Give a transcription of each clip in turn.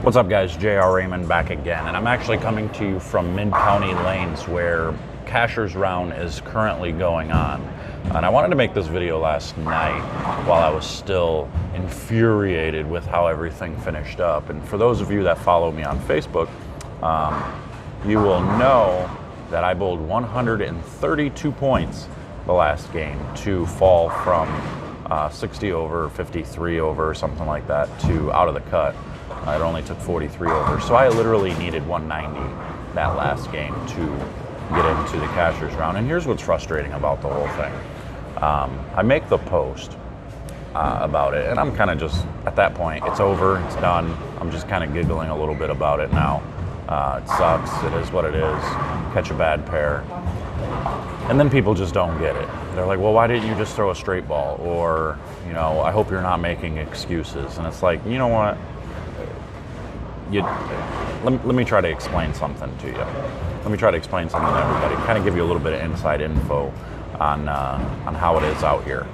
What's up, guys? JR Raymond back again, and I'm actually coming to you from Mid-County Lanes where Cashier's Round is currently going on. And I wanted to make this video last night while I was still infuriated with how everything finished up. And for those of you that follow me on Facebook, you will know that I bowled 132 points the last game to fall from 60 over, 53 over, something like that, to out of the cut. It only took 43 over. So I literally needed 190 that last game to get into the Cashier's Round. And here's what's frustrating about the whole thing. I make the post about it, and I'm kind of just, at that point, it's over, it's done. I'm just kind of giggling a little bit about it now. It sucks, it is what it is, catch a bad pair. And then people just don't get it. They're like, well, why didn't you just throw a straight ball? Or, you know, I hope you're not making excuses. And it's like, you know what? Let me try to explain something to you. Let me try to explain something to everybody, kind of give you a little bit of inside info on how it is out here.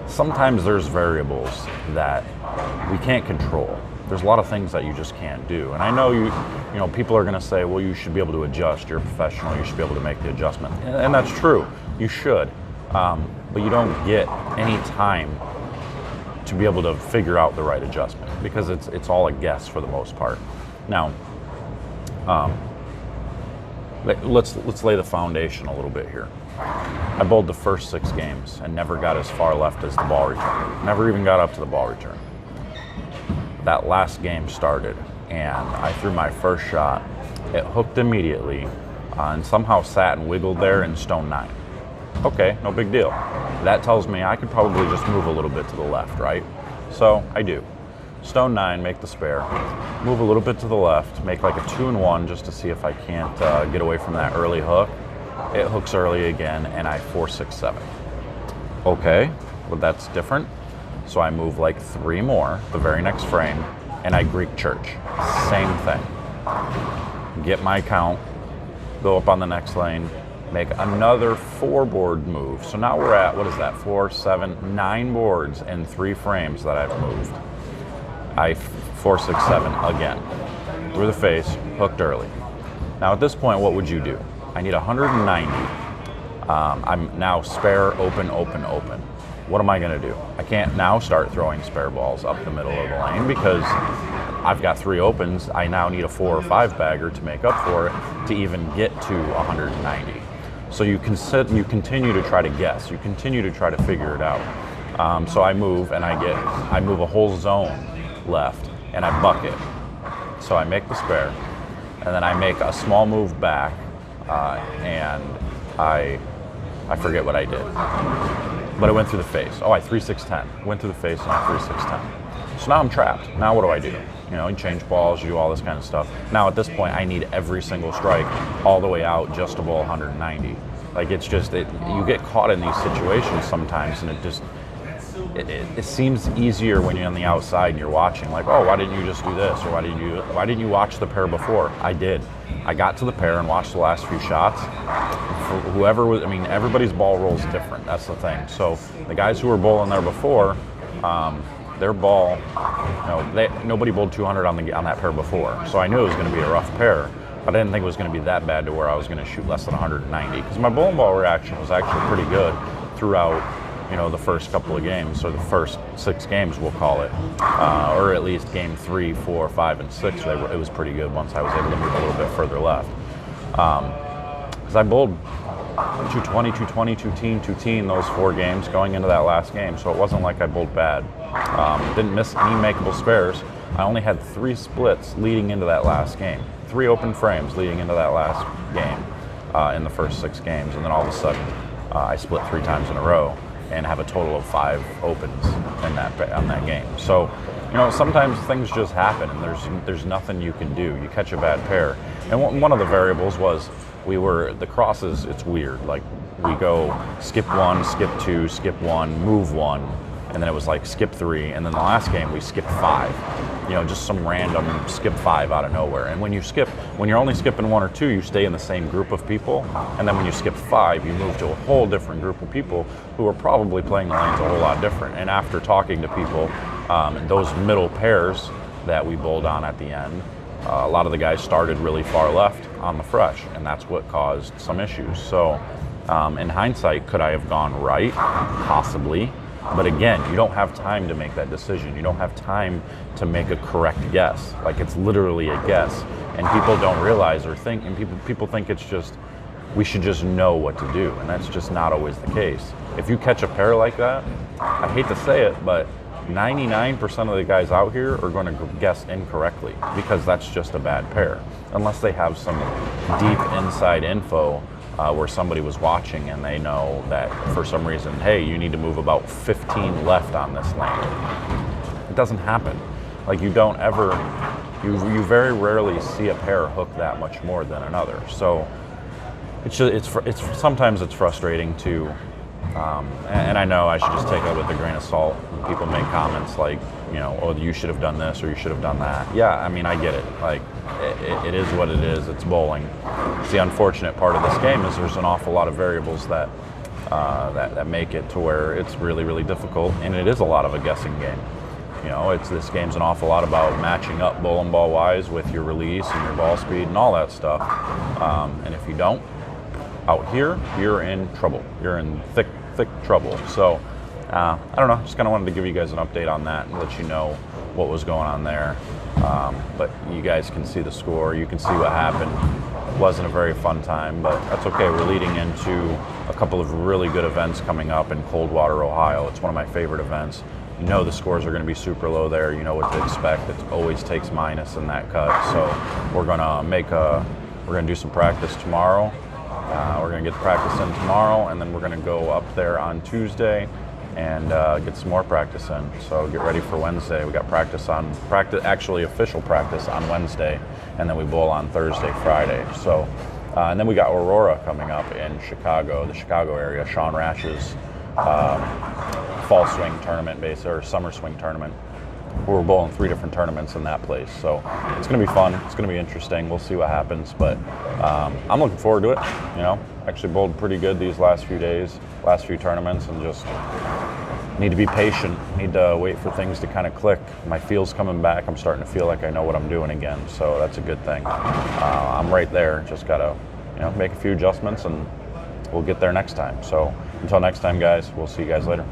Sometimes there's variables that we can't control. There's a lot of things that you just can't do. And I know you know, people are going to say, well, you should be able to adjust. You're a professional. You should be able to make the adjustment. And that's true. You should. But you don't get any time to be able to figure out the right adjustment because it's all a guess for the most part. Now, let's lay the foundation a little bit here. I bowled the first 6 games and never got as far left as the ball return. Never even got up to the ball return. That last game started and I threw my first shot. It hooked immediately and somehow sat and wiggled there in stone 9. Okay, no big deal. That tells me I could probably just move a little bit to the left, right? So I do. Stone 9, make the spare. Move a little bit to the left, make like a 2-1 just to see if I can't get away from that early hook. It hooks early again and I 4-6-7. Okay, well that's different. So I move like 3 more the very next frame and I Greek church. Same thing. Get my count, go up on the next lane, make another 4-board move. So now we're at, what is that, 4, 7, 9 boards in 3 frames that I've moved. I 4-6-7 again. Through the face, hooked early. Now at this point, what would you do? I need 190. I'm now spare, open, open, open. What am I gonna do? I can't now start throwing spare balls up the middle of the lane because I've got 3 opens. I now need a 4 or 5 bagger to make up for it to even get to 190. So you continue to try to guess. You continue to try to figure it out. So I move and I move a whole zone left and I buck it. So I make the spare and then I make a small move back and I forget what I did. But it went through the face. Oh, I 3-6-10. Went through the face and I 3-6-10. So now I'm trapped. Now what do I do? You know, you change balls, you do all this kind of stuff. Now at this point, I need every single strike all the way out just to bowl 190. Like it's just, you get caught in these situations sometimes and it seems easier when you're on the outside and you're watching, like, oh, why didn't you just do this? Or why didn't you watch the pair before? I did. I got to the pair and watched the last few shots. For whoever was, I mean, everybody's ball roll is different. That's the thing. So the guys who were bowling there before, their ball, you know, nobody bowled 200 on that pair before. So I knew it was going to be a rough pair, but I didn't think it was going to be that bad to where I was going to shoot less than 190 because my bowling ball reaction was actually pretty good throughout, you know, the first couple of games, or the first 6 games, we'll call it, or at least game 3, 4, 5, and 6. It was pretty good once I was able to move a little bit further left. Because I bowled 220, 220, 210 those 4 games going into that last game, so it wasn't like I bowled bad. Didn't miss any makeable spares. I only had 3 splits leading into that last game, 3 open frames leading into that last game in the first 6 games, and then all of a sudden I split 3 times in a row and have a total of 5 opens on that game. So, you know, sometimes things just happen and there's nothing you can do. You catch a bad pair. And one of the variables was the crosses, it's weird. Like we go skip 1, skip 2, skip 1, move 1, and then it was like skip 3, and then the last game we skipped 5. You know, just some random skip 5 out of nowhere. And when you're only skipping 1 or 2, you stay in the same group of people. And then when you skip 5, you move to a whole different group of people who are probably playing the lanes a whole lot different. And after talking to people, those middle pairs that we bowled on at the end, A lot of the guys started really far left on the fresh, and that's what caused some issues. So in hindsight, could I have gone right? Possibly. But again, you don't have time to make that decision. You don't have time to make a correct guess. Like, it's literally a guess. And people don't realize or think, and people think it's just, we should just know what to do. And that's just not always the case. If you catch a pair like that, I hate to say it, but 99% of the guys out here are going to guess incorrectly, because that's just a bad pair. Unless they have some deep inside info where somebody was watching and they know that for some reason, hey, you need to move about 15 left on this lane. It doesn't happen. Like, you don't ever, you very rarely see a pair hook that much more than another. So it's sometimes it's frustrating too. And I know I should just take it with a grain of salt when people make comments like, you know, oh, you should have done this or you should have done that. Yeah, I mean, I get it. Like, it is what it is. It's bowling. It's the unfortunate part of this game is there's an awful lot of variables that make it to where it's really, really difficult, and it is a lot of a guessing game. You know, this game's an awful lot about matching up bowling ball wise with your release and your ball speed and all that stuff. And if you don't, out here, you're in trouble. You're in thick trouble. So I don't know, just kind of wanted to give you guys an update on that and let you know what was going on there. But you guys can see the score, you can see what happened. It wasn't a very fun time, but that's okay. We're leading into a couple of really good events coming up in Coldwater, Ohio. It's one of my favorite events. You know the scores are going to be super low there. You know what to expect. It always takes minus in that cut. So we're gonna do some practice tomorrow. We're going to get the practice in tomorrow, and then we're going to go up there on Tuesday and get some more practice in. So get ready for Wednesday. We got actually official practice on Wednesday, and then we bowl on Thursday, Friday. So, and then we got Aurora coming up in Chicago, the Chicago area. Sean Rash's fall swing tournament, or summer swing tournament. We're bowling 3 different tournaments in that place. So it's going to be fun. It's going to be interesting. We'll see what happens. But I'm looking forward to it. You know, actually bowled pretty good these last few days, last few tournaments, and just need to be patient. Need to wait for things to kind of click. My feel's coming back. I'm starting to feel like I know what I'm doing again. So that's a good thing. I'm right there. Just got to, you know, make a few adjustments, and we'll get there next time. So until next time, guys, we'll see you guys later.